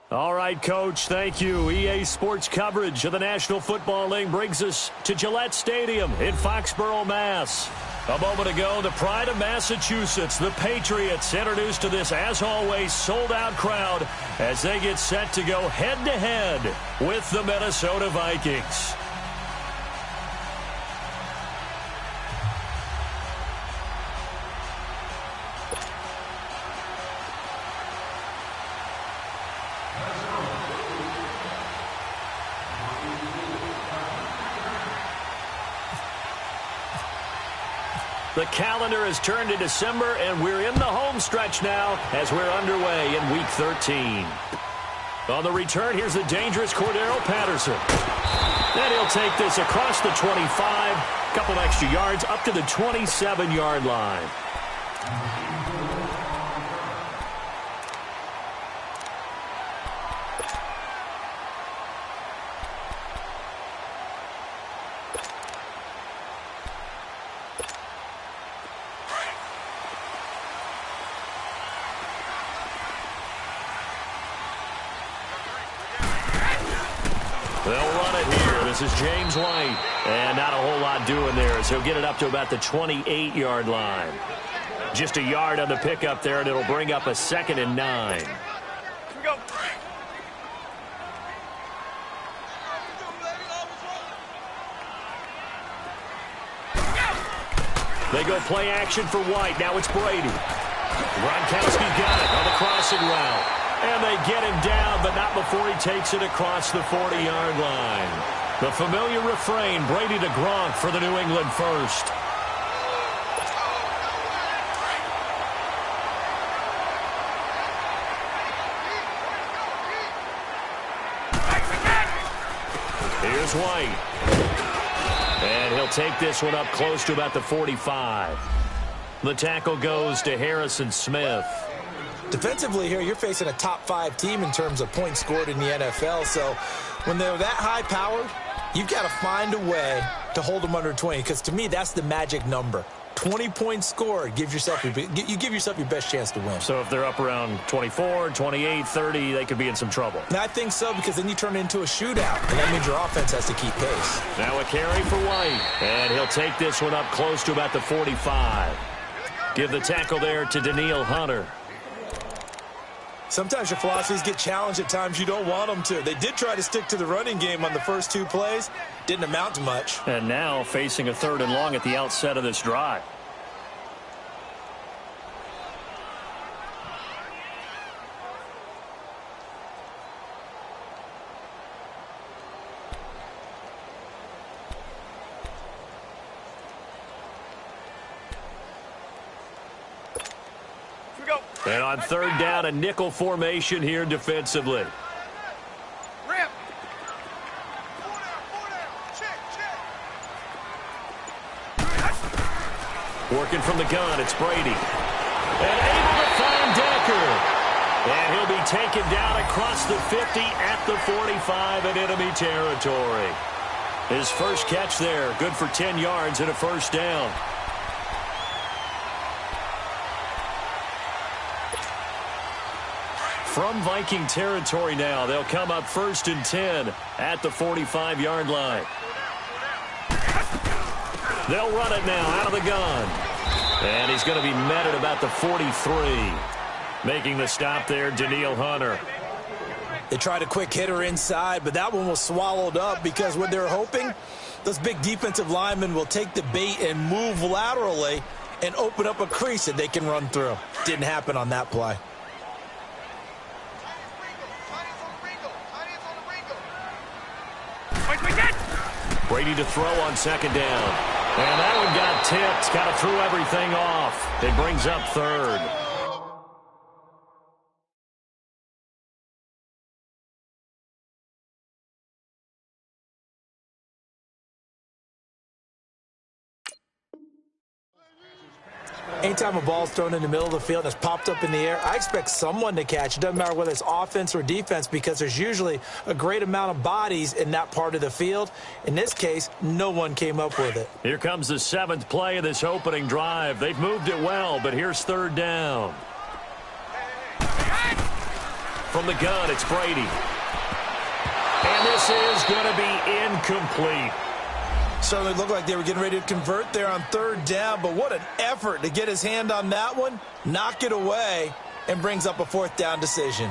All right, Coach, thank you. EA Sports coverage of the National Football League brings us to Gillette Stadium in Foxborough, Mass. A moment ago, the pride of Massachusetts, the Patriots, introduced to this, as always, sold-out crowd as they get set to go head-to-head with the Minnesota Vikings. The calendar has turned to December, and we're in the home stretch now as we're underway in Week 13. On the return, here's the dangerous Cordero Patterson. And he'll take this across the 25, a couple extra yards, up to the 27-yard line. They'll run it here. This is James White. And not a whole lot doing there as he'll get it up to about the 28-yard line. Just a yard on the pickup there, and it'll bring up a 2nd and 9. Here we go. They go play action for White. Now it's Brady. Gronkowski got it on the crossing route. And they get him down, but not before he takes it across the 40-yard line. The familiar refrain, Brady to Gronk for the New England first. Here's White. And he'll take this one up close to about the 45. The tackle goes to Harrison Smith. Defensively here, you're facing a top-5 team in terms of points scored in the NFL. So when they're that high-powered, you've got to find a way to hold them under 20. Because to me, that's the magic number. 20 points scored, you give yourself your best chance to win. So if they're up around 24, 28, 30, they could be in some trouble. And I think so, because then you turn it into a shootout, and that means your offense has to keep pace. Now a carry for White, and he'll take this one up close to about the 45. Give the tackle there to Danielle Hunter. Sometimes your philosophies get challenged at times you don't want them to. They did try to stick to the running game on the first 2 plays. Didn't amount to much. And now facing a 3rd and long at the outset of this drive. And on 3rd down, a nickel formation here defensively. Rip. Working from the gun, it's Brady. And able to find Decker. And he'll be taken down across the 50 at the 45 in enemy territory. His first catch there, good for 10 yards and a 1st down. From Viking territory now, they'll come up 1st and 10 at the 45-yard line. They'll run it now out of the gun. And he's going to be met at about the 43. Making the stop there, Danielle Hunter. They tried a quick hitter inside, but that one was swallowed up because what they're hoping, those big defensive linemen will take the bait and move laterally and open up a crease that they can run through. Didn't happen on that play. Brady to throw on 2nd down. And that one got tipped. Kind of threw everything off. It brings up 3rd. Anytime a ball's thrown in the middle of the field and it's popped up in the air, I expect someone to catch. It doesn't matter whether it's offense or defense because there's usually a great amount of bodies in that part of the field. In this case, no one came up with it. Here comes the 7th play of this opening drive. They've moved it well, but here's 3rd down. from the gun. It's Brady. And this is going to be incomplete. Certainly looked like they were getting ready to convert there on third down, but what an effort to get his hand on that one, knock it away, and brings up a fourth down decision.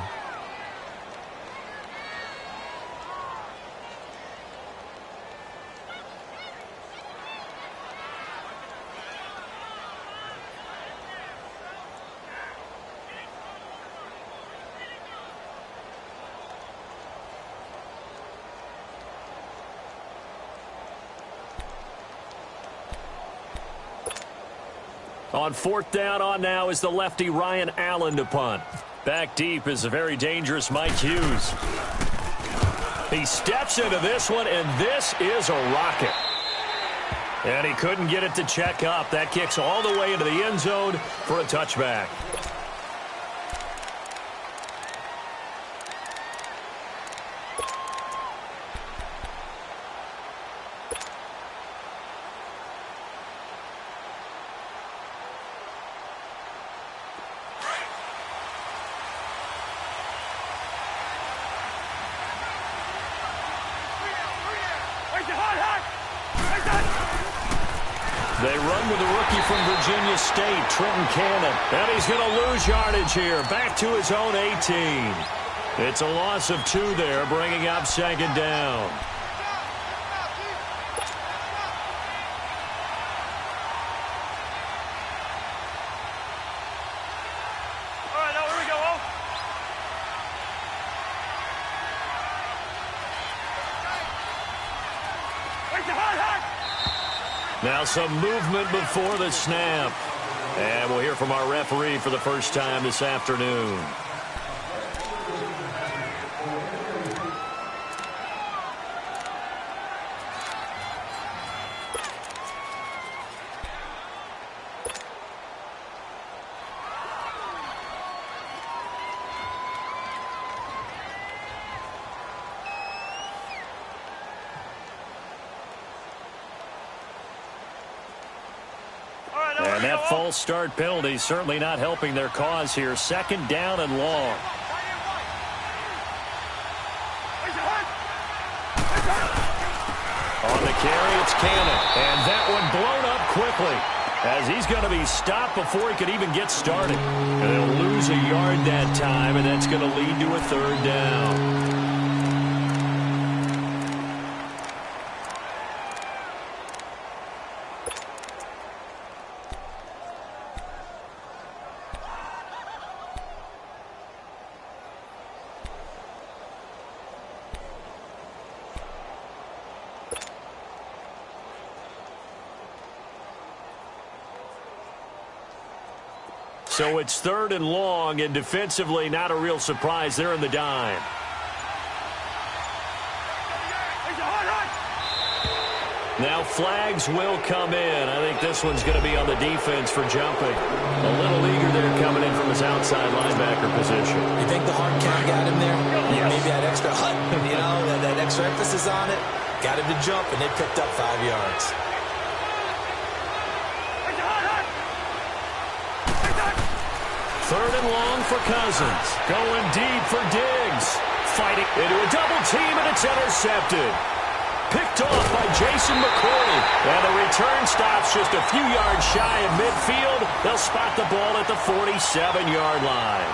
On fourth down on now is the lefty Ryan Allen to punt. Back deep is a very dangerous Mike Hughes. He steps into this one, and this is a rocket. And he couldn't get it to check up. That kicks all the way into the end zone for a touchback. They run with a rookie from Virginia State, Trenton Cannon. And he's going to lose yardage here, back to his own 18. It's a loss of 2 there, bringing up second down. All right, now here we go. Now some movement before the snap. And we'll hear from our referee for the first time this afternoon. And that false start penalty certainly not helping their cause here. Second down and long. On the carry, it's Cannon. And that one blown up quickly, as he's going to be stopped before he could even get started. And they'll lose a yard that time, and that's going to lead to a third down. So it's third and long, and defensively not a real surprise. They're in the dime. Now flags will come in. I think this one's going to be on the defense for jumping. A little eager there coming in from his outside linebacker position. You think the hard count got him there? Yes. Maybe that extra hut, that extra emphasis on it. Got him to jump, and they picked up 5 yards. Third and long for Cousins. Going deep for Diggs. Fighting into a double team, and it's intercepted. Picked off by Jason McCourty. And the return stops just a few yards shy of midfield. They'll spot the ball at the 47-yard line.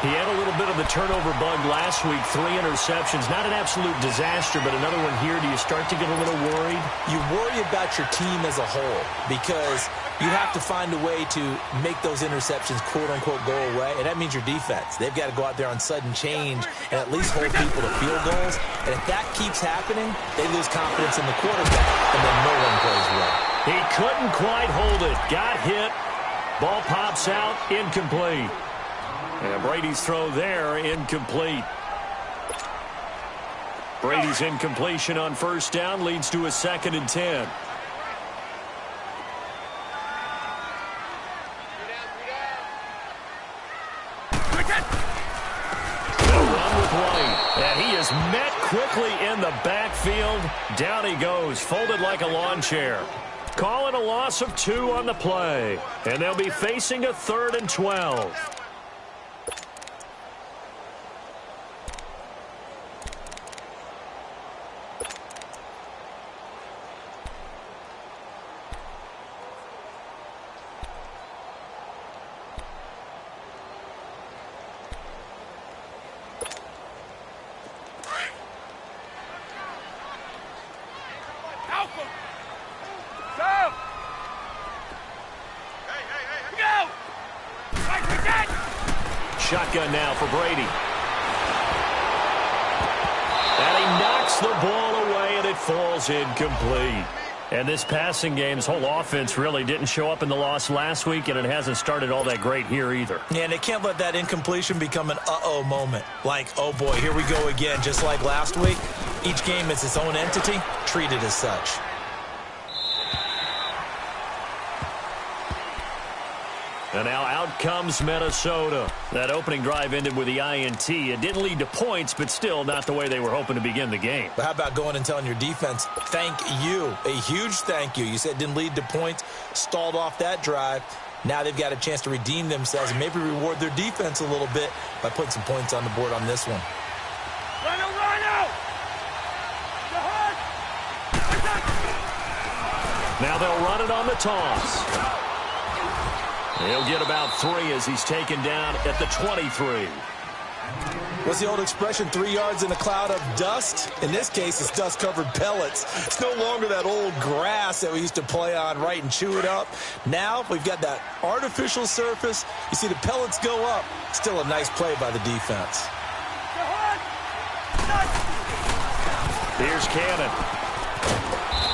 He had a little bit of the turnover bug last week. 3 interceptions. Not an absolute disaster, but another one here. Do you start to get a little worried? You worry about your team as a whole because you have to find a way to make those interceptions, quote-unquote, go away, and that means your defense. They've got to go out there on sudden change and at least hold people to field goals. And if that keeps happening, they lose confidence in the quarterback, and then no one plays well. He couldn't quite hold it. Got hit. Ball pops out. Incomplete. And Brady's throw there, incomplete. Brady's incompletion on first down leads to a 2nd and 10. And he is met quickly in the backfield. Down he goes, folded like a lawn chair. Calling a loss of 2 on the play. And they'll be facing a 3rd and 12. shotgun now for Brady. And he knocks the ball away, and it falls incomplete. And this passing game's whole offense really didn't show up in the loss last week, and it hasn't started all that great here either. Yeah, and they can't let that incompletion become an uh-oh moment. Like, oh boy, here we go again, just like last week. Each game is its own entity, treated as such. And now out comes Minnesota. That opening drive ended with the INT. It didn't lead to points, but still not the way they were hoping to begin the game. But how about going and telling your defense, thank you, a huge thank you. You said it didn't lead to points, stalled off that drive. Now they've got a chance to redeem themselves and maybe reward their defense a little bit by putting some points on the board on this one. Now they'll run it on the toss. He'll get about 3 as he's taken down at the 23. What's the old expression, 3 yards in a cloud of dust? In this case, it's dust-covered pellets. It's no longer that old grass that we used to play on, right, and chew it up. Now we've got that artificial surface. You see the pellets go up. Still a nice play by the defense. Here's Cannon.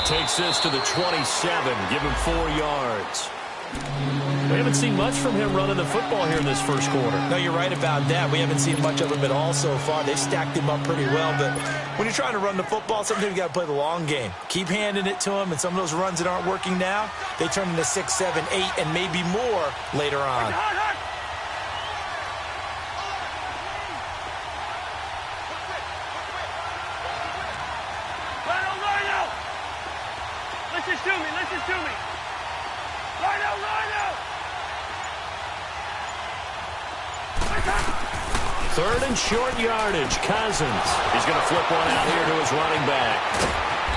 Takes this to the 27. Give him 4 yards. We haven't seen much from him running the football here in this first quarter. No, you're right about that. We haven't seen much of him at all so far. They've stacked him up pretty well, but when you're trying to run the football, sometimes you got to play the long game. Keep handing it to him, and some of those runs that aren't working now, they turn into 6, 7, 8, and maybe more later on. Listen to me. Third and short yardage. Cousins. He's going to flip one out here to his running back.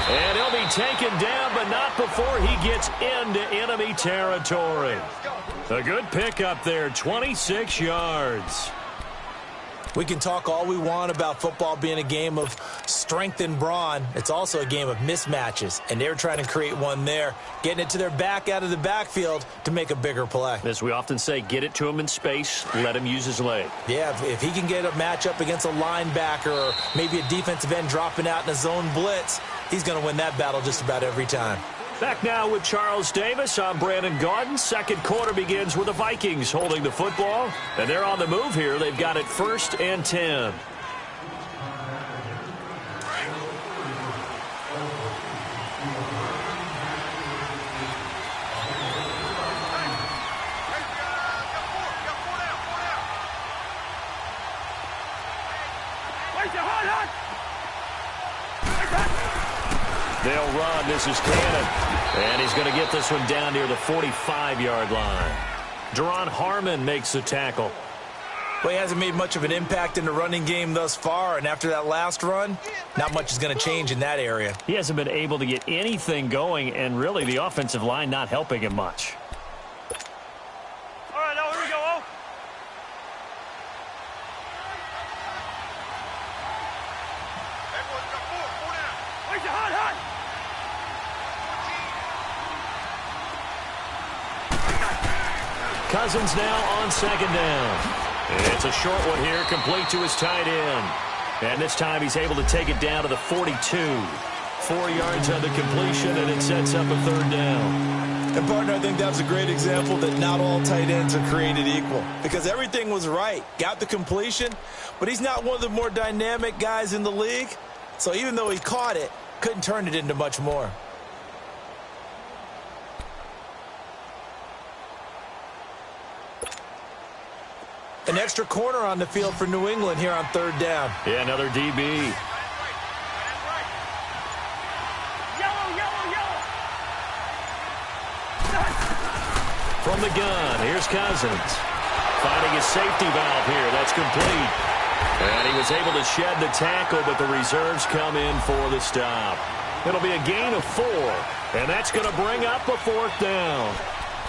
And he'll be taken down, but not before he gets into enemy territory. A good pickup there, 26 yards. We can talk all we want about football being a game of strength and brawn. It's also a game of mismatches, and they're trying to create one there, getting it to their back out of the backfield to make a bigger play. As we often say, get it to him in space, let him use his leg. Yeah, if he can get a matchup against a linebacker or maybe a defensive end dropping out in a zone blitz, he's going to win that battle just about every time. Back now with Charles Davis. I'm Brandon Gaudin. Second quarter begins with the Vikings holding the football. And they're on the move here. They've got it 1st and 10. They'll run. This is Cannon. And he's going to get this one down near the 45-yard line. Deron Harmon makes the tackle. Well, he hasn't made much of an impact in the running game thus far, and after that last run, not much is going to change in that area. He hasn't been able to get anything going, and really the offensive line not helping him much. All right, now here we go. Oh. Wait, hot. Cousins now on 2nd down. It's a short one here, complete to his tight end. And this time he's able to take it down to the 42. 4 yards on the completion, and it sets up a 3rd down. And, partner, I think that was a great example that not all tight ends are created equal. Because everything was right. Got the completion, but he's not one of the more dynamic guys in the league. So even though he caught it, couldn't turn it into much more. An extra corner on the field for New England here on 3rd down. Yeah, another DB. Yellow. From the gun, here's Cousins. Finding his safety valve here. That's complete. And he was able to shed the tackle, but the reserves come in for the stop. It'll be a gain of 4, and that's going to bring up a 4th down.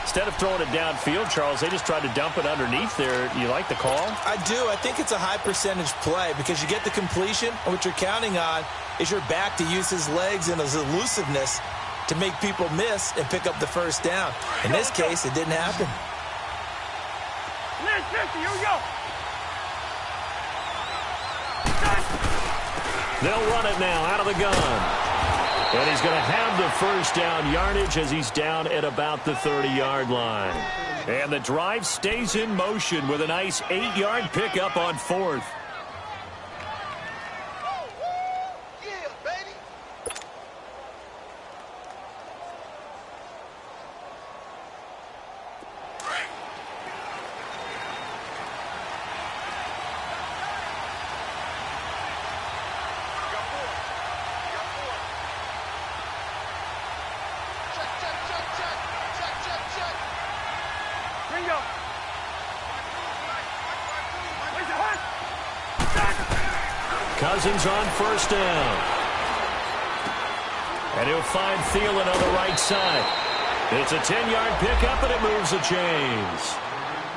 Instead of throwing it downfield, Charles, they just tried to dump it underneath there. You like the call? I do. I think it's a high percentage play because you get the completion, and what you're counting on is your back to use his legs and his elusiveness to make people miss and pick up the 1st down. In this case, it didn't happen. Here we go. They'll run it now out of the gun. And he's going to have the first down yardage as he's down at about the 30-yard line. And the drive stays in motion with a nice 8-yard pickup on 4th. Cousins on first down. And he'll find Thielen on the right side. It's a 10-yard pickup, and it moves the chains.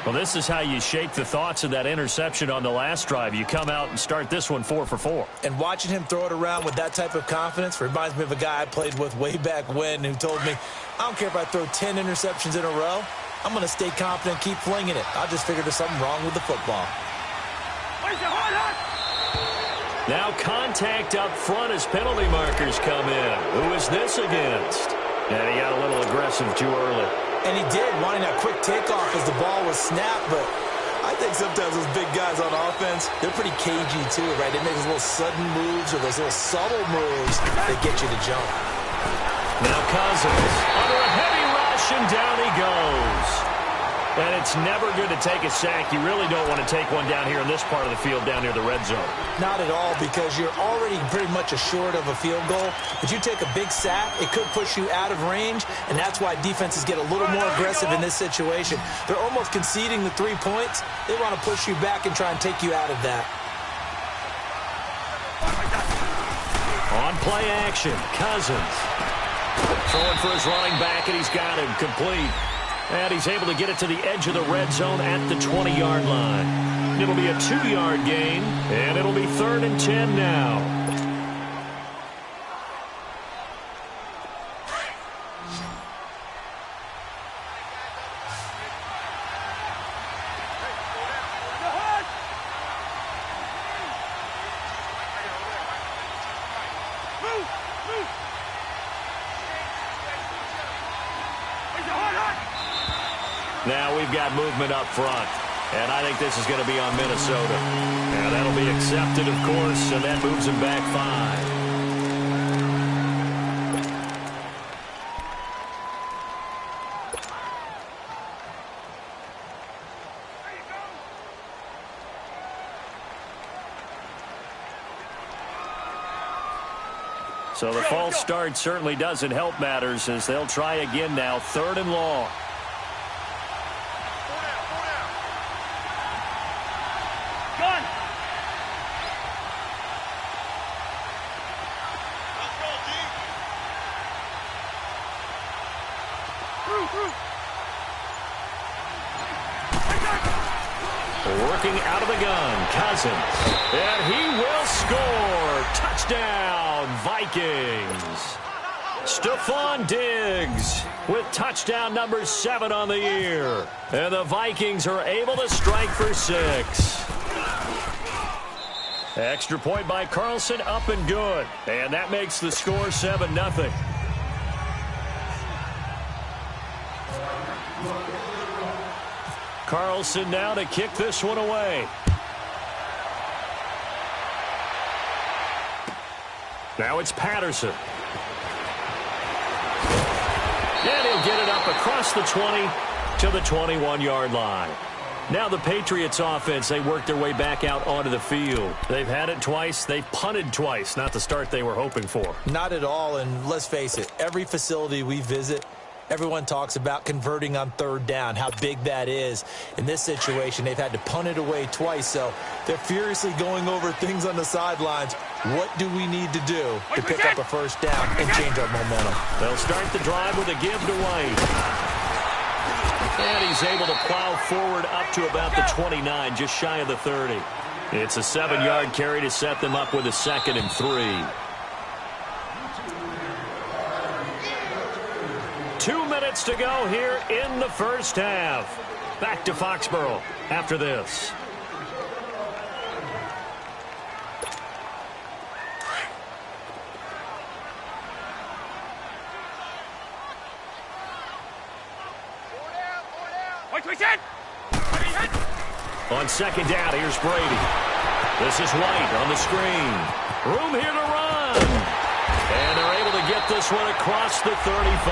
Well, this is how you shake the thoughts of that interception on the last drive. You come out and start this one 4 for 4. And watching him throw it around with that type of confidence reminds me of a guy I played with way back when who told me, I don't care if I throw 10 interceptions in a row. I'm going to stay confident and keep flinging it. I just figured there's something wrong with the football. Now contact up front as penalty markers come in. Who is this against? And he got a little aggressive too early. And he did, wanting that quick takeoff as the ball was snapped. But I think sometimes those big guys on offense, they're pretty cagey too, right? They make those little sudden moves or those little subtle moves that get you to jump. Now Cousins under a heavy rush, and down he goes. And it's never good to take a sack. You really don't want to take one down here in this part of the field, down near the red zone. Not at all, because you're already pretty much assured of a field goal. But you take a big sack, it could push you out of range, and that's why defenses get a little more aggressive in this situation. They're almost conceding the 3 points. They want to push you back and try and take you out of that. On play action, Cousins. Throwing for his running back, and he's got him complete. And he's able to get it to the edge of the red zone at the 20-yard line. It'll be a 2-yard gain, and it'll be 3rd and 10 now. Now we've got movement up front, and I think this is going to be on Minnesota. And that'll be accepted, of course, and that moves him back 5. So the false start certainly doesn't help matters as they'll try again now, 3rd and long. Working out of the gun, Cousins. And he will score. Touchdown, Vikings. Stephon Diggs with touchdown number 7 on the year. And the Vikings are able to strike for 6. Extra point by Carlson, up and good. And that makes the score 7-0. Carlson now to kick this one away. Now it's Patterson. And he'll get it up across the 20 to the 21-yard line. Now the Patriots offense, they work their way back out onto the field. They've had it twice. They've punted twice. Not the start they were hoping for. Not at all, and let's face it, every facility we visit, everyone talks about converting on 3rd down, how big that is. In this situation, they've had to punt it away twice, so they're furiously going over things on the sidelines. What do we need to do to pick up a 1st down and change our momentum? They'll start the drive with a give to White. And he's able to plow forward up to about the 29, just shy of the 30. It's a 7-yard carry to set them up with a 2nd and 3. 2 minutes to go here in the first half. Back to Foxborough after this. On second down, here's Brady. This is White on the screen. Room here to run. And they're able to get this one across the 35.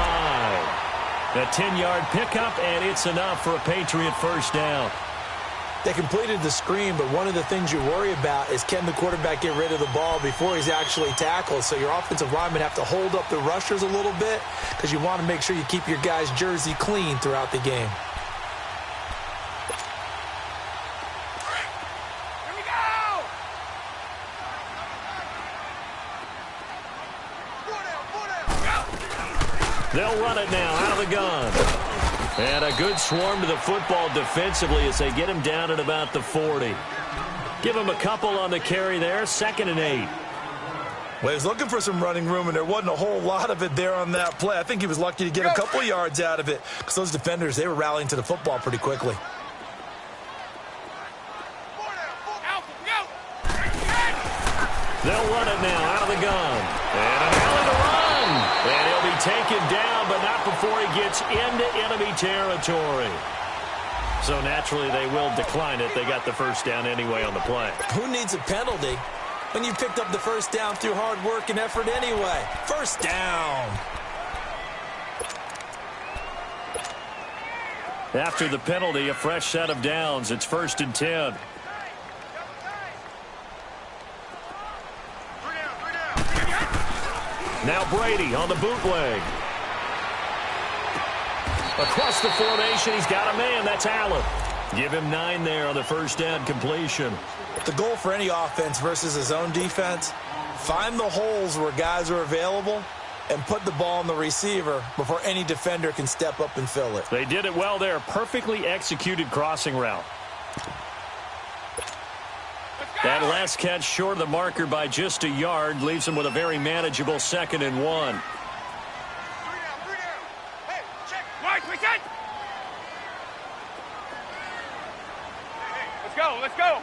A 10-yard pickup, and it's enough for a Patriot first down. They completed the screen, but one of the things you worry about is can the quarterback get rid of the ball before he's actually tackled? So your offensive linemen have to hold up the rushers a little bit because you want to make sure you keep your guy's jersey clean throughout the game. Here we go! They'll run it now out of the gun. And a good swarm to the football defensively as they get him down at about the 40. Give him a couple on the carry there, 2nd and 8. Well, he was looking for some running room, and there wasn't a whole lot of it there on that play. I think he was lucky to get a couple yards out of it because those defenders, they were rallying to the football pretty quickly. They'll run it now out of the gun. And an alley to run. And he'll be taken down, but not before he gets into enemy territory. So naturally, they will decline it. They got the first down anyway on the play. Who needs a penalty when you picked up the first down through hard work and effort anyway? First down. After the penalty, a fresh set of downs. It's 1st and 10. Now Brady on the bootleg. Across the formation, he's got a man. That's Allen. Give him 9 there on the first down completion. The goal for any offense versus his own defense, find the holes where guys are available and put the ball on the receiver before any defender can step up and fill it. They did it well there. Perfectly executed crossing route. That last catch short of the marker by just a yard leaves him with a very manageable 2nd and 1. Hey, check. Right, we set. Let's go, let's go.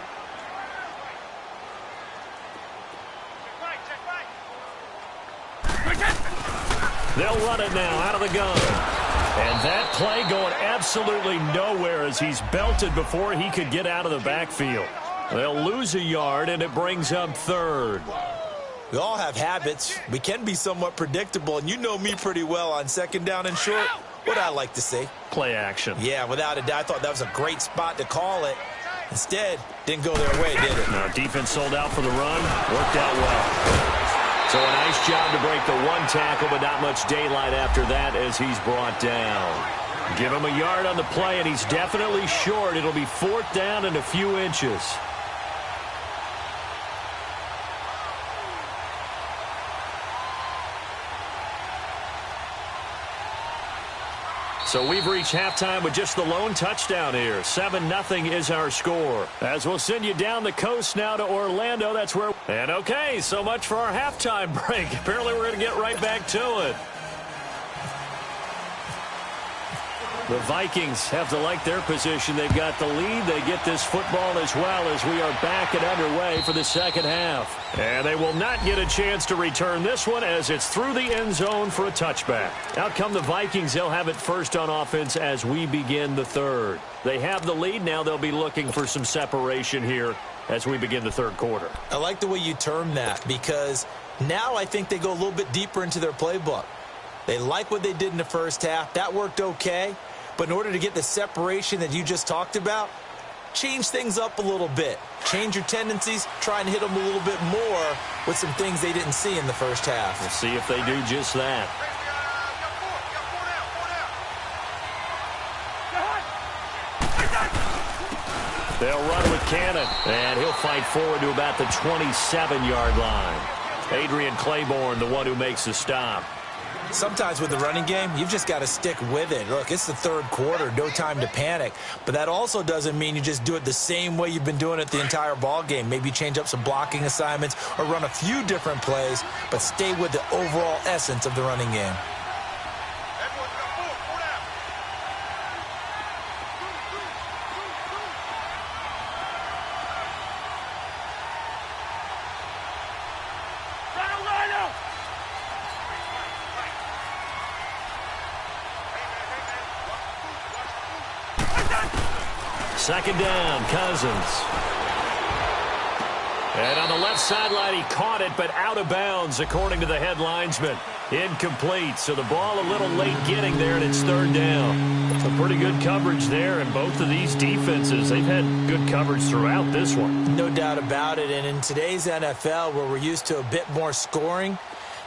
They'll run it now out of the gun. And that play going absolutely nowhere as he's belted before he could get out of the backfield. They'll lose a yard, and it brings up 3rd. We all have habits. We can be somewhat predictable, and you know me pretty well on 2nd down and short. What I like to see. Play action. Yeah, without a doubt. I thought that was a great spot to call it. Instead, didn't go their way, did it? No, defense sold out for the run. Worked out well. So a nice job to break the 1 tackle, but not much daylight after that as he's brought down. Give him a yard on the play, and he's definitely short. It'll be 4th down and a few inches. So we've reached halftime with just the lone touchdown here. 7-0 is our score. As we'll send you down the coast now to Orlando. That's where... And okay, so much for our halftime break. Apparently we're going to get right back to it. The Vikings have to like their position. They've got the lead. They get this football as well as we are back and underway for the second half. And they will not get a chance to return this one as it's through the end zone for a touchback. Out come the Vikings. They'll have it first on offense as we begin the third. They have the lead. Now they'll be looking for some separation here as we begin the third quarter. I like the way you term that because now I think they go a little bit deeper into their playbook. They like what they did in the first half. That worked okay. But in order to get the separation that you just talked about, change things up a little bit. Change your tendencies. Try and hit them a little bit more with some things they didn't see in the first half. We'll see if they do just that. They'll run with Cannon, and he'll fight forward to about the 27-yard line. Adrian Claiborne, the one who makes the stop. Sometimes with the running game, you've just got to stick with it. Look, it's the third quarter, no time to panic. But that also doesn't mean you just do it the same way you've been doing it the entire ball game. Maybe change up some blocking assignments or run a few different plays, but stay with the overall essence of the running game. second down, Cousins. And on the left sideline, he caught it, but out of bounds, according to the head linesman. Incomplete, so the ball a little late getting there, and it's third down. Some pretty good coverage there, and both of these defenses, they've had good coverage throughout this one. No doubt about it, and in today's NFL, where we're used to a bit more scoring,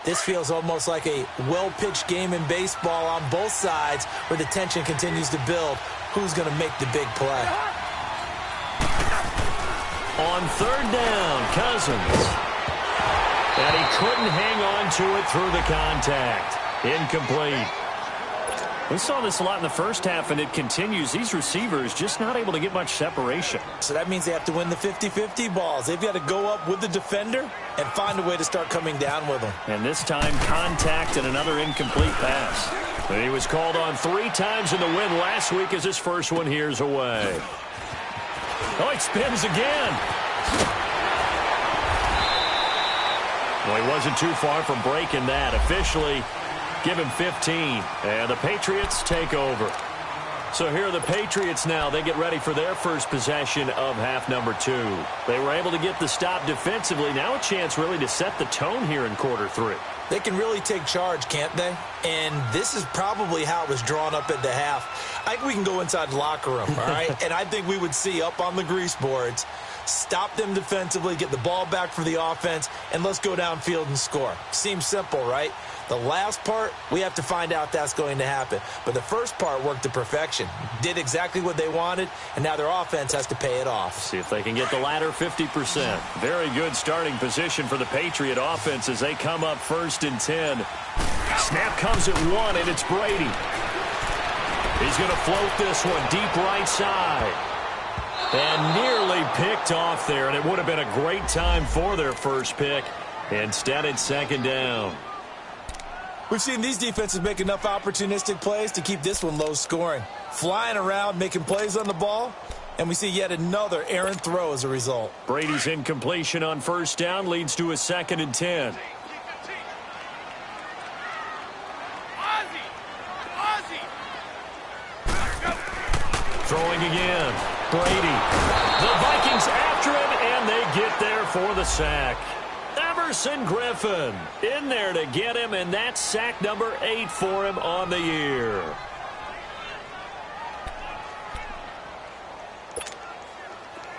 this feels almost like a well-pitched game in baseball on both sides, where the tension continues to build. Who's going to make the big play? On third down, Cousins. And he couldn't hang on to it through the contact. Incomplete. We saw this a lot in the first half, and it continues. These receivers just not able to get much separation. So that means they have to win the 50-50 balls. They've got to go up with the defender and find a way to start coming down with them. And this time, contact and another incomplete pass. And he was called on 3 times in the win last week as his first one here's away. Oh, he spins again. Well, he wasn't too far from breaking that. Officially, give him 15. And the Patriots take over. So here are the Patriots now. They get ready for their first possession of half number 2. They were able to get the stop defensively. Now a chance really to set the tone here in quarter 3. They can really take charge, can't they? And this is probably how it was drawn up at the half. I think we can go inside the locker room, all right? And I think we would see up on the grease boards, stop them defensively, get the ball back for the offense, and let's go downfield and score. Seems simple, right? The last part, we have to find out that's going to happen. But the first part worked to perfection. Did exactly what they wanted, and now their offense has to pay it off. See if they can get the latter 50%. Very good starting position for the Patriot offense as they come up first and 10. Snap comes at 1, and it's Brady. He's going to float this one deep right side. And nearly picked off there, and it would have been a great time for their first pick. Instead, it's second down. We've seen these defenses make enough opportunistic plays to keep this one low scoring. Flying around, making plays on the ball, and we see yet another errant throw as a result. Brady's incompletion on first down leads to a second and 10. Throwing again. Brady. The Vikings after him, and they get there for the sack. Everson Griffin in there to get him, and that's sack number 8 for him on the year.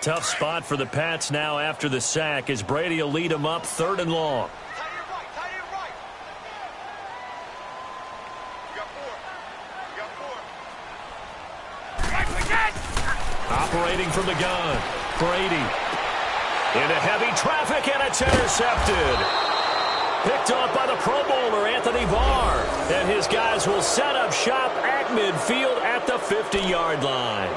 Tough spot for the Pats now after the sack as Brady will lead them up 3rd and long. Operating from the gun, Brady. Into heavy traffic, and it's intercepted. Picked off by the Pro Bowler, Anthony Barr. And his guys will set up shop at midfield at the 50-yard line.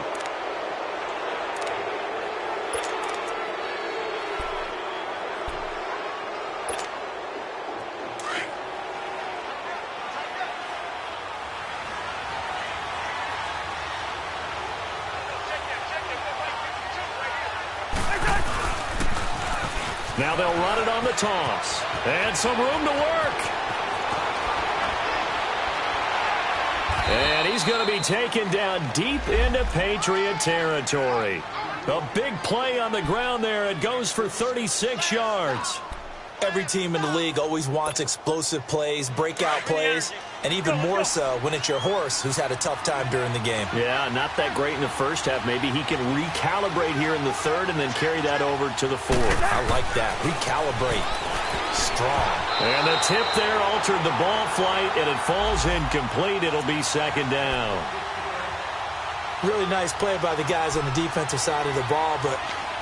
Now they'll run it on the toss. And some room to work. And he's going to be taken down deep into Patriot territory. A big play on the ground there. It goes for 36 yards. Every team in the league always wants explosive plays, breakout plays, and even more so when it's your horse who's had a tough time during the game. Yeah, not that great in the first half. Maybe he can recalibrate here in the 3rd and then carry that over to the 4th. I like that. Recalibrate. Strong. And the tip there altered the ball flight, and it falls incomplete. It'll be second down. Really nice play by the guys on the defensive side of the ball, but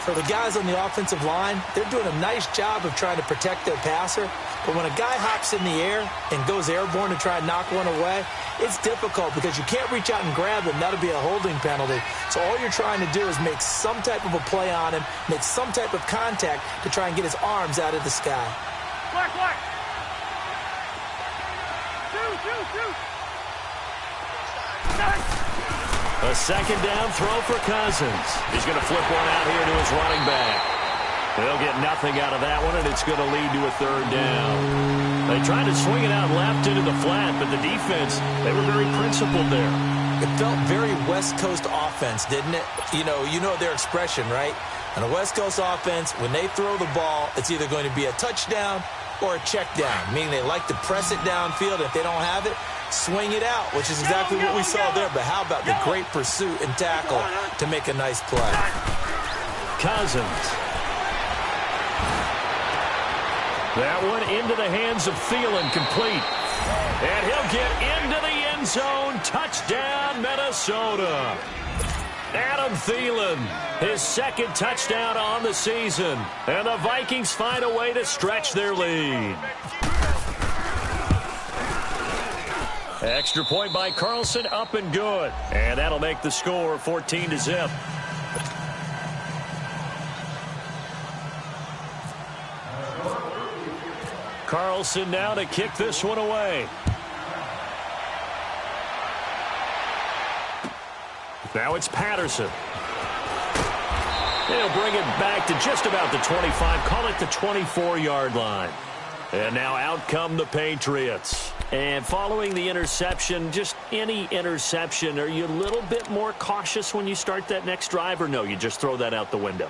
for the guys on the offensive line, they're doing a nice job of trying to protect their passer. But when a guy hops in the air and goes airborne to try and knock one away, it's difficult because you can't reach out and grab him. That'll be a holding penalty. So all you're trying to do is make some type of a play on him, make some type of contact to try and get his arms out of the sky. Black. Shoot. A second down throw for Cousins. He's going to flip one out here to his running back. They'll get nothing out of that one, and it's going to lead to a 3rd down. They tried to swing it out left into the flat, but the defense, they were very principled there. It felt very West Coast offense, didn't it? You know their expression, right? On a West Coast offense, when they throw the ball, it's either going to be a touchdown or a check down, meaning they like to press it downfield. If they don't have it, swing it out, which is exactly what we saw there. But how about the great pursuit and tackle to make a nice play? Cousins. That one into the hands of Thielen, complete. And he'll get into the end zone. Touchdown, Minnesota. Adam Thielen, his second touchdown on the season. And the Vikings find a way to stretch their lead. Extra point by Carlson, up and good. And that'll make the score 14-0. Carlson now to kick this one away. Now it's Patterson. He'll bring it back to just about the 25. Call it the 24-yard line. And now out come the Patriots. And following the interception, just any interception, are you a little bit more cautious when you start that next drive, or no, you just throw that out the window?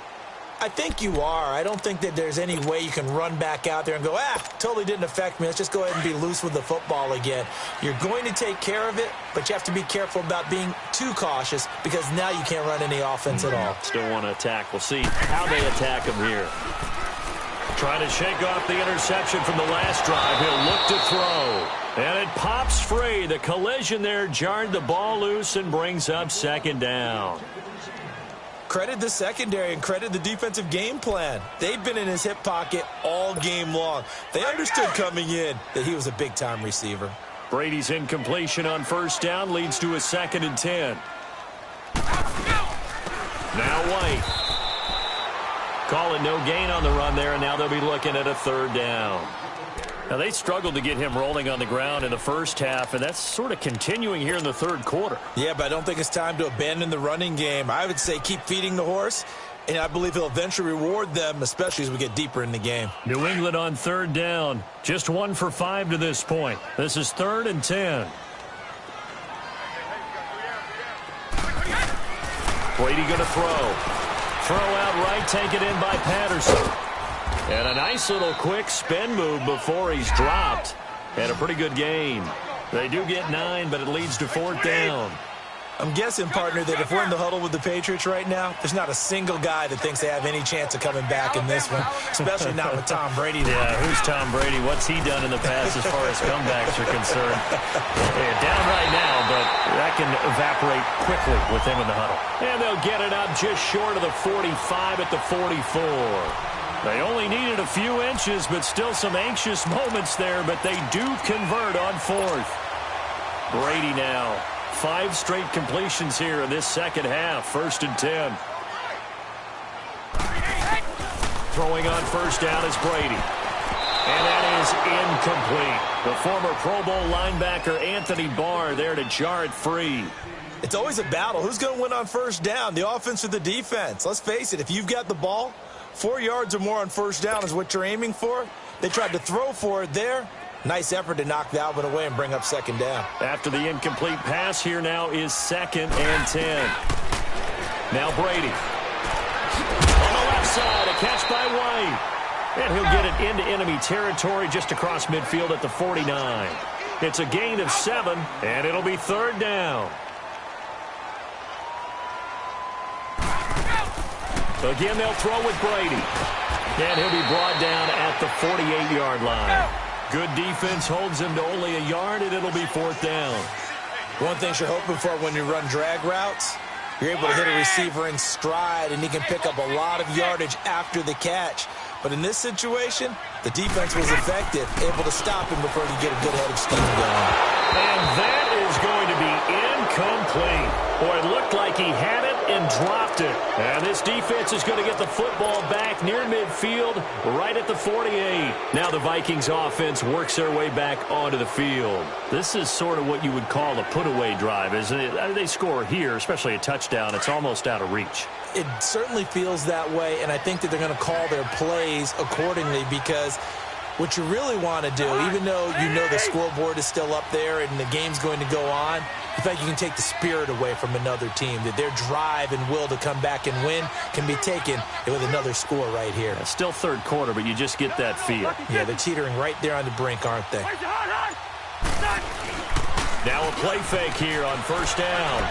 I think you are. I don't think that there's any way you can run back out there and go, totally didn't affect me. Let's just go ahead and be loose with the football again. You're going to take care of it, but you have to be careful about being too cautious because now you can't run any offense at all. Still want to attack. We'll see how they attack him here. Trying to shake off the interception from the last drive. He'll look to throw. And it pops free. The collision there jarred the ball loose and brings up second down. Credit the secondary and credit the defensive game plan. They've been in his hip pocket all game long. They understood coming in that he was a big-time receiver. Brady's incompletion on first down leads to a 2nd and 10. Now White. Call it no gain on the run there, and now they'll be looking at a 3rd down. Now, they struggled to get him rolling on the ground in the first half, and that's sort of continuing here in the 3rd quarter. Yeah, but I don't think it's time to abandon the running game. I would say keep feeding the horse, and I believe he'll eventually reward them, especially as we get deeper in the game. New England on 3rd down. Just 1 for 5 to this point. This is 3rd and 10. Brady going to throw. Throw out right, take it in by Patterson. And a nice little quick spin move before he's dropped. And a pretty good gain. They do get 9, but it leads to 4th down. I'm guessing, partner, that if we're in the huddle with the Patriots right now, there's not a single guy that thinks they have any chance of coming back in this one, especially not with Tom Brady. Yeah, who's Tom Brady? What's he done in the past as far as comebacks are concerned? Yeah, down right now, but that can evaporate quickly with him in the huddle. And they'll get it up just short of the 45 at the 44. They only needed a few inches, but still some anxious moments there, but they do convert on 4th. Brady now. 5 straight completions here in this second half. 1st and 10. Throwing on first down is Brady. And that is incomplete. The former Pro Bowl linebacker Anthony Barr there to jar it free. It's always a battle. Who's going to win on first down, the offense or the defense? Let's face it, if you've got the ball, 4 yards or more on first down is what you're aiming for. They tried to throw for it there. Nice effort to knock that one away and bring up second down. After the incomplete pass, here now is 2nd and 10. Now Brady. On the left side, a catch by White. And he'll get it into enemy territory just across midfield at the 49. It's a gain of 7, and it'll be 3rd down. Again, they'll throw with Brady. And he'll be brought down at the 48-yard line. Good defense holds him to only a yard, and it'll be 4th down. One thing you're hoping for when you run drag routes, you're able to hit a receiver in stride, and he can pick up a lot of yardage after the catch. But in this situation, the defense was effective, able to stop him before he get a good head of steam going. And that is going to be incomplete. Boy, it looked like he had it and dropped it. And this defense is going to get the football back near midfield, right at the 48. Now the Vikings offense works their way back onto the field. This is sort of what you would call a put-away drive, isn't it? They score here, especially a touchdown. It's almost out of reach. It certainly feels that way, and I think that they're going to call their plays accordingly because what you really want to do, even though you know the scoreboard is still up there and the game's going to go on, you think you can take the spirit away from another team, that their drive and will to come back and win can be taken with another score right here. It's still third quarter, but you just get that feel. Yeah, they're teetering right there on the brink, aren't they? Now a play fake here on first down.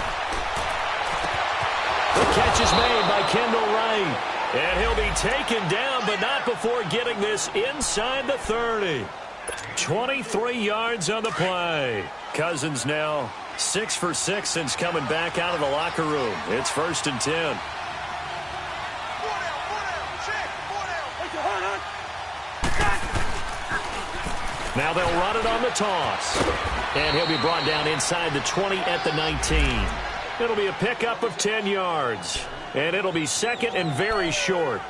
The catch is made by Kendall Wright. And he'll be taken down, but not before getting this inside the 30. 23 yards on the play. Cousins now 6 for 6 since coming back out of the locker room. It's 1st and 10. Now they'll run it on the toss. And he'll be brought down inside the 20 at the 19. It'll be a pickup of 10 yards. And it'll be second and very short.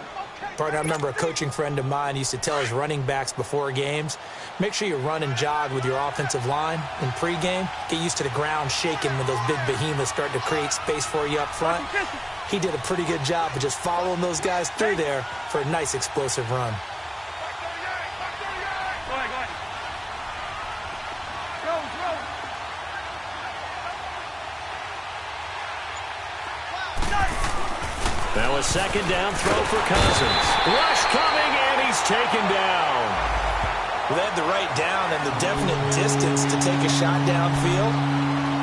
Partner, I remember a coaching friend of mine used to tell his running backs before games, make sure you run and jog with your offensive line in pregame. Get used to the ground shaking when those big behemoths start to create space for you up front. He did a pretty good job of just following those guys through there for a nice explosive run. Now a second down throw for Cousins. Rush coming, and he's taken down. Well, they had the right down and the definite distance to take a shot downfield,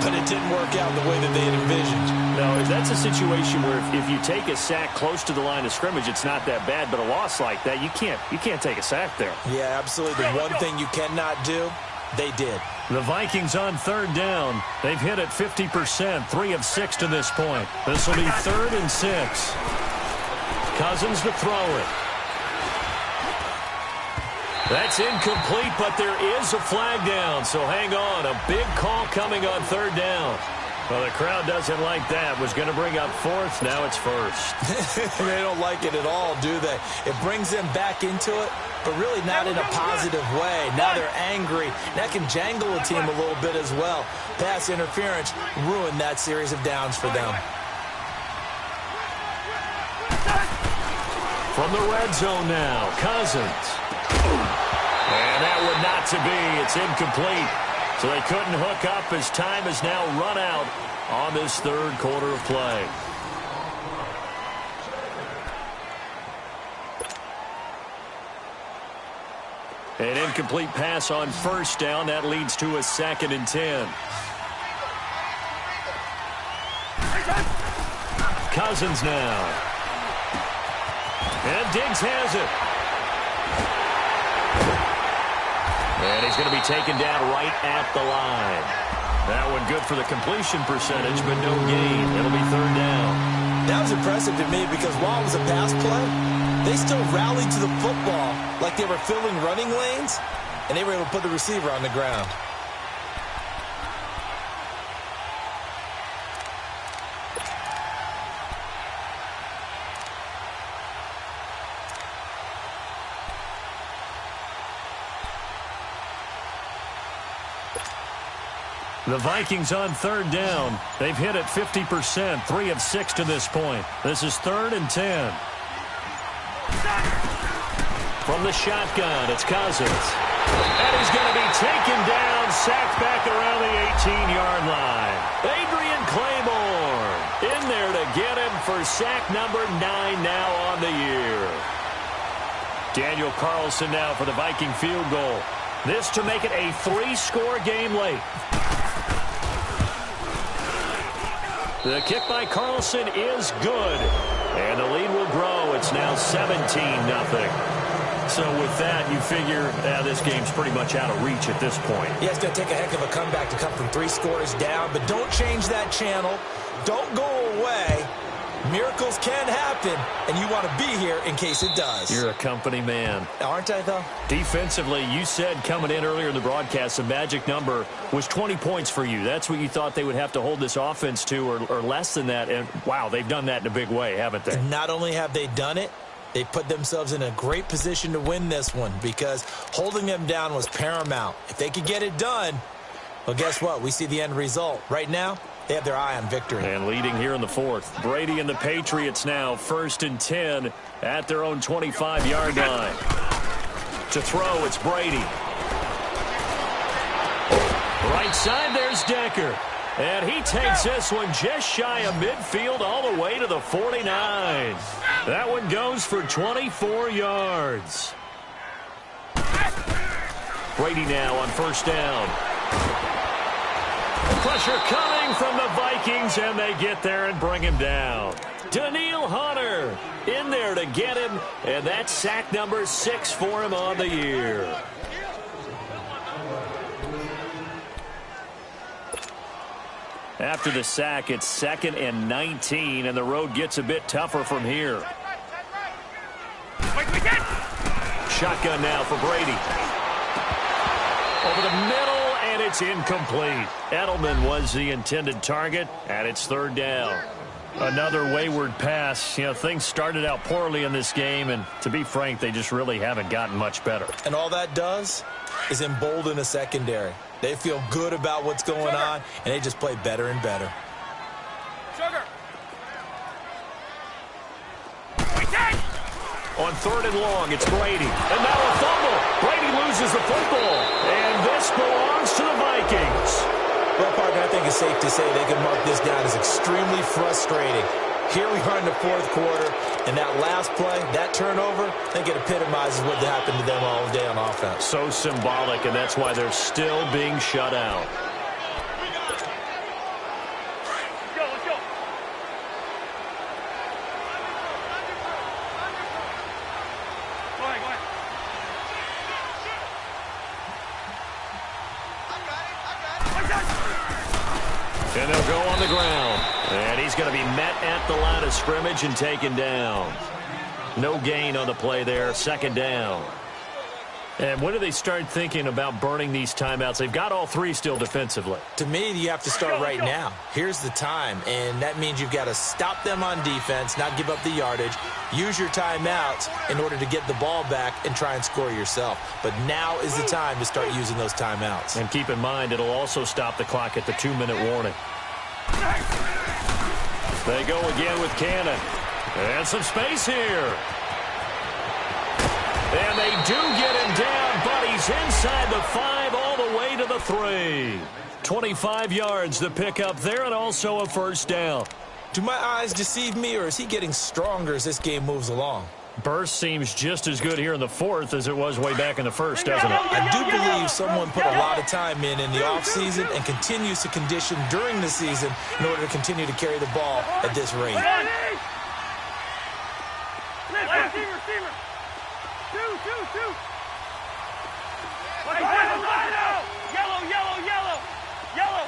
but it didn't work out the way that they had envisioned. No, that's a situation where if you take a sack close to the line of scrimmage, it's not that bad, but a loss like that, you can't take a sack there. Yeah, absolutely. The one thing you cannot do, they did. The Vikings on third down. They've hit it 50%, 3 of 6 to this point. This will be 3rd and 6. Cousins to throw it. That's incomplete, but there is a flag down, so hang on. A big call coming on third down. Well, the crowd doesn't like that. Was going to bring up 4th. Now it's 1st. They don't like it at all, do they? It brings them back into it, but really not in a positive way. Now they're angry. That can jangle a team a little bit as well. Pass interference ruined that series of downs for them. From the red zone now, Cousins. And that would not to be. It's incomplete. So they couldn't hook up as time has now run out on this third quarter of play. An incomplete pass on first down. That leads to a 2nd and 10. Cousins now. And Diggs has it. And he's going to be taken down right at the line. That one good for the completion percentage, but no gain. It'll be 3rd down. That was impressive to me because while it was a pass play, they still rallied to the football like they were filling running lanes, and they were able to put the receiver on the ground. The Vikings on third down. They've hit it 50%, 3 of 6 to this point. This is 3rd and 10. From the shotgun, it's Cousins. And he's going to be taken down, sacked back around the 18-yard line. Adrian Claiborne in there to get him for sack number 9 now on the year. Daniel Carlson now for the Viking field goal. This to make it a 3-score game late. The kick by Carlson is good. And the lead will grow. It's now 17-0. So with that, you figure this game's pretty much out of reach at this point. Yeah, it's going to take a heck of a comeback to come from 3 scores down. But don't change that channel. Don't go away. Miracles can happen, and you want to be here in case it does. You're a company man. Aren't I, though? Defensively, you said coming in earlier in the broadcast, the magic number was 20 points for you. That's what you thought they would have to hold this offense to, or less than that. And, wow, they've done that in a big way, haven't they? And not only have they done it, they put themselves in a great position to win this one because holding them down was paramount. If they could get it done, well, guess what? We see the end result. Right now, they have their eye on victory. And leading here in the 4th. Brady and the Patriots now 1st and 10 at their own 25-yard line. To throw, it's Brady. Right side, there's Decker. And he takes this one just shy of midfield all the way to the 49. That one goes for 24 yards. Brady now on first down. Pressure coming from the Vikings, and they get there and bring him down. Danielle Hunter in there to get him, and that's sack number 6 for him on the year. After the sack, it's 2nd and 19, and the road gets a bit tougher from here. Shotgun now for Brady. Over the middle, and it's incomplete. Edelman was the intended target, and it's 3rd down. Another wayward pass. You know, things started out poorly in this game, and to be frank, they just really haven't gotten much better. And all that does is embolden a secondary. They feel good about what's going on, and they just play better and better. Sugar. On 3rd and long, it's Brady. And now a fumble. Brady loses the football. And this belongs to the Vikings. Well, partner, I think it's safe to say they can mark this down as extremely frustrating. Here we are in the 4th quarter, and that last play, that turnover, I think it epitomizes what happened to them all day on offense. So symbolic, and that's why they're still being shut out. Let's go. Go ahead. And they'll go on the ground. And he's going to be met at the line of scrimmage and taken down. No gain on the play there. 2nd down. And when do they start thinking about burning these timeouts? They've got all 3 still defensively. To me, you have to start right now. Here's the time, and that means you've got to stop them on defense, not give up the yardage, use your timeouts in order to get the ball back and try and score yourself. But now is the time to start using those timeouts. And keep in mind, it'll also stop the clock at the 2-minute warning. They go again with Cannon. And some space here. And they do get him down, but he's inside the 5 all the way to the 3. 25 yards the pickup there, and also a 1st down. Do my eyes deceive me, or is he getting stronger as this game moves along? Burst seems just as good here in the 4th as it was way back in the 1st, doesn't it? I do believe someone put a lot of time in the offseason and continues to condition during the season in order to continue to carry the ball at this rate. Receiver. Two. Yellow.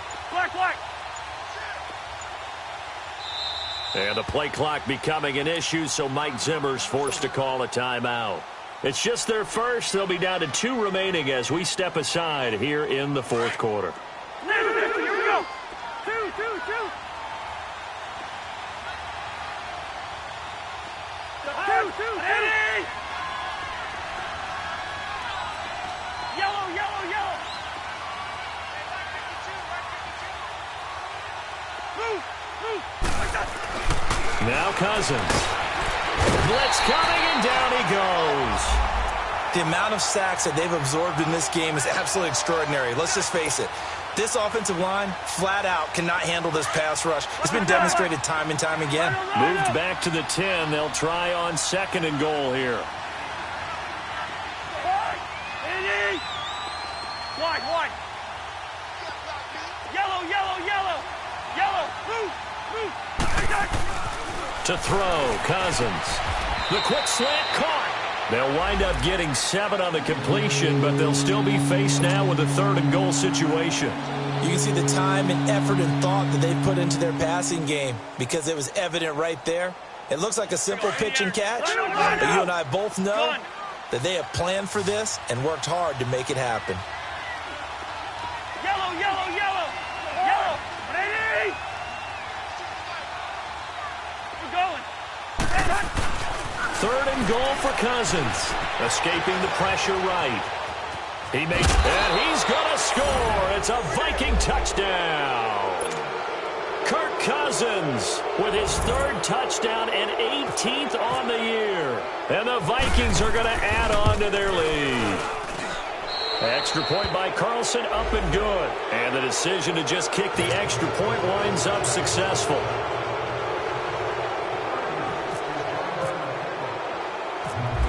Black. And the play clock becoming an issue, so Mike Zimmer's forced to call a timeout. It's just their first. They'll be down to 2 remaining as we step aside here in the 4th quarter. Here we go. Two. Ready. Yellow. Move. Now Cousins. Blitz coming, and down he goes. The amount of sacks that they've absorbed in this game is absolutely extraordinary. Let's just face it. This offensive line, flat out, cannot handle this pass rush. It's been demonstrated time and time again. Moved back to the 10. They'll try on 2nd and goal here. Wide. Yellow. Move. To throw, Cousins. The quick slant caught. They'll wind up getting 7 on the completion, but they'll still be faced now with a 3rd and goal situation. You can see the time and effort and thought that they put into their passing game because it was evident right there. It looks like a simple pitch and catch, but you and I both know that they have planned for this and worked hard to make it happen. Yellow. Ready. We're going. 3rd and goal for Cousins. Escaping the pressure right. He makes, and he's going to score. It's a Viking touchdown. Kirk Cousins with his 3rd touchdown and 18th on the year. And the Vikings are going to add on to their lead. Extra point by Carlson, up and good. And the decision to just kick the extra point winds up successful.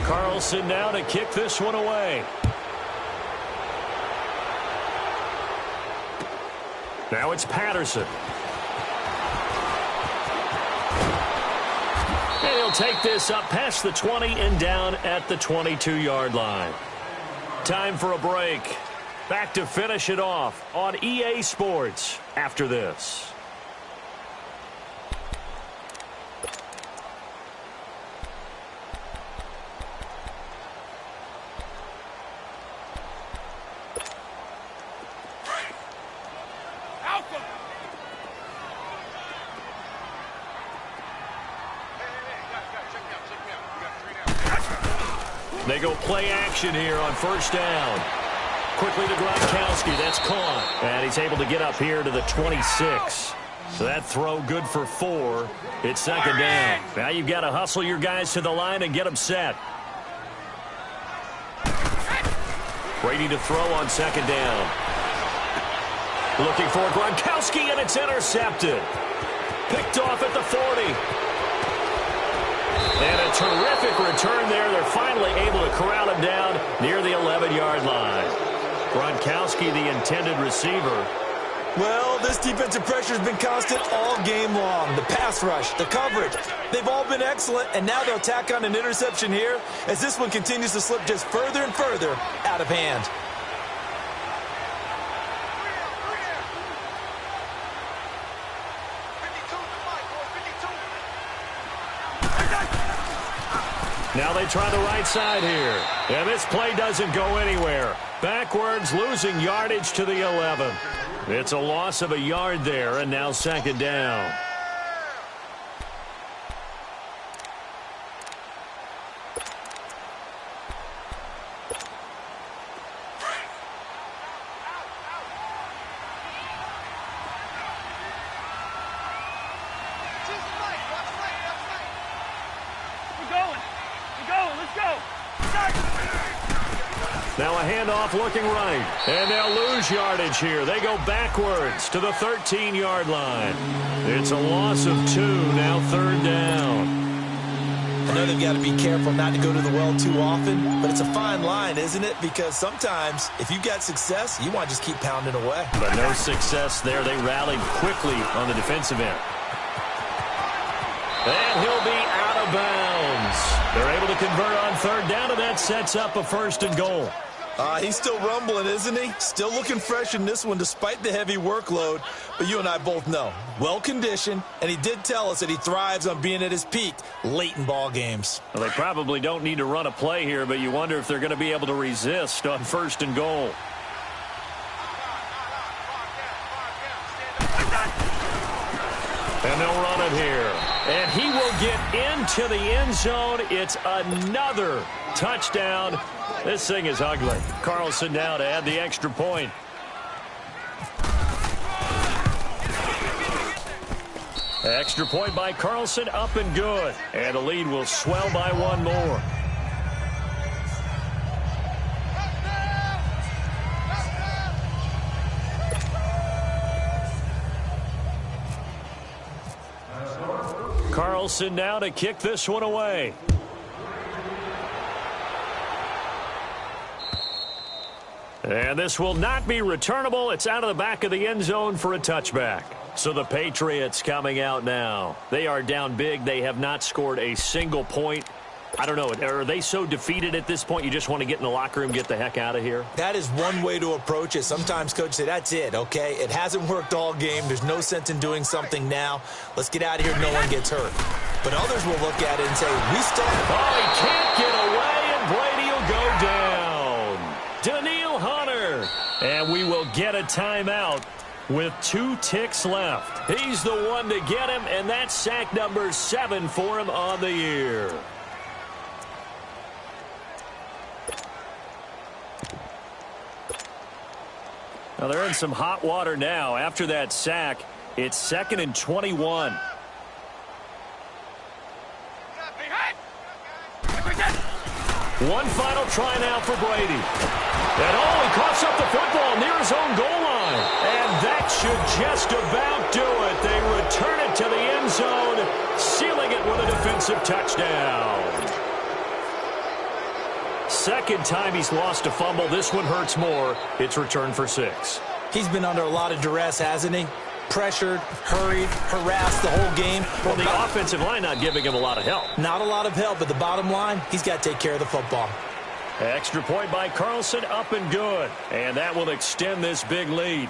Carlson now to kick this one away. Now it's Patterson. And he'll take this up past the 20 and down at the 22-yard line. Time for a break. Back to finish it off on EA Sports after this. They go play action here on 1st down. Quickly to Gronkowski. That's caught. And he's able to get up here to the 26. So that throw good for 4. It's 2nd down. Now you've got to hustle your guys to the line and get them set. Brady to throw on 2nd down. Looking for Gronkowski, and it's intercepted. Picked off at the 40. And a terrific return there. They're finally able to corral him down near the 11-yard line. Gronkowski, the intended receiver. Well, this defensive pressure has been constant all game long. The pass rush, the coverage, they've all been excellent, and now they'll tack on an interception here as this one continues to slip just further and further out of hand. Now they try the right side here. And this play doesn't go anywhere. Backwards, losing yardage to the 11. It's a loss of a yard there, and now 2nd down. Now a handoff looking right. And they'll lose yardage here. They go backwards to the 13-yard line. It's a loss of 2, now 3rd down. I know they've got to be careful not to go to the well too often, but it's a fine line, isn't it? Because sometimes, if you've got success, you want to just keep pounding away. But no success there. They rallied quickly on the defensive end. And he'll be out of bounds. They're able to convert on 3rd down, and that sets up a 1st and goal. He's still rumbling, isn't he? Still looking fresh in this one despite the heavy workload. But you and I both know, well-conditioned, and he did tell us that he thrives on being at his peak late in ball games. Well, they probably don't need to run a play here, but you wonder if they're going to be able to resist on 1st and goal. And they'll run it here. And he will get into the end zone. It's another touchdown. This thing is ugly. Carlson now to add the extra point. Extra point by Carlson, up and good. And the lead will swell by 1 more. Carlson now to kick this one away. And this will not be returnable. It's out of the back of the end zone for a touchback. So the Patriots coming out now. They are down big. They have not scored a single point. I don't know. Are they so defeated at this point you just want to get in the locker room, get the heck out of here? That is one way to approach it. Sometimes coaches say, that's it, okay? It hasn't worked all game. There's no sense in doing something now. Let's get out of here. No one gets hurt. But others will look at it and say, we still... Oh, he can't get away, and Brady will go down. Danielle Hunter. And we will get a timeout with 2 ticks left. He's the one to get him, and that's sack number 7 for him on the year. Now they're in some hot water now after that sack. It's 2nd and 21. One final try now for Brady. And he coughs up the football near his own goal line. And that should just about do it. They return it to the end zone, sealing it with a defensive touchdown. Second time he's lost a fumble. This one hurts more. It's returned for 6. He's been under a lot of duress, hasn't he? Pressured, hurried, harassed the whole game. Well, the offensive line not giving him a lot of help. Not a lot of help, but the bottom line, he's got to take care of the football. Extra point by Carlson, up and good. And that will extend this big lead.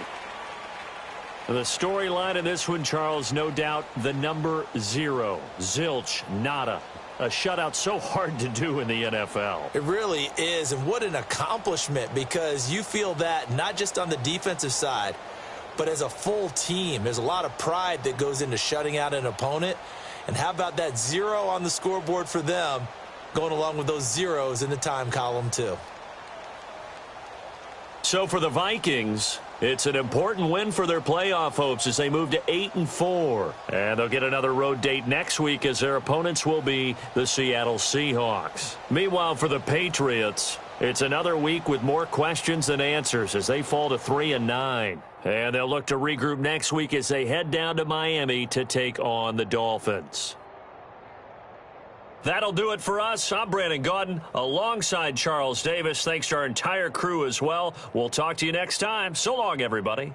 The storyline in this one, Charles, no doubt the number 0. Zilch, nada. A shutout so hard to do in the NFL. It really is, and what an accomplishment, because you feel that not just on the defensive side, but as a full team. There's a lot of pride that goes into shutting out an opponent. And how about that 0 on the scoreboard for them, going along with those zeros in the time column too. So for the Vikings, it's an important win for their playoff hopes as they move to 8-4. And they'll get another road date next week as their opponents will be the Seattle Seahawks. Meanwhile, for the Patriots, it's another week with more questions than answers as they fall to 3-9. And they'll look to regroup next week as they head down to Miami to take on the Dolphins. That'll do it for us. I'm Brandon Gaudin alongside Charles Davis. Thanks to our entire crew as well. We'll talk to you next time. So long, everybody.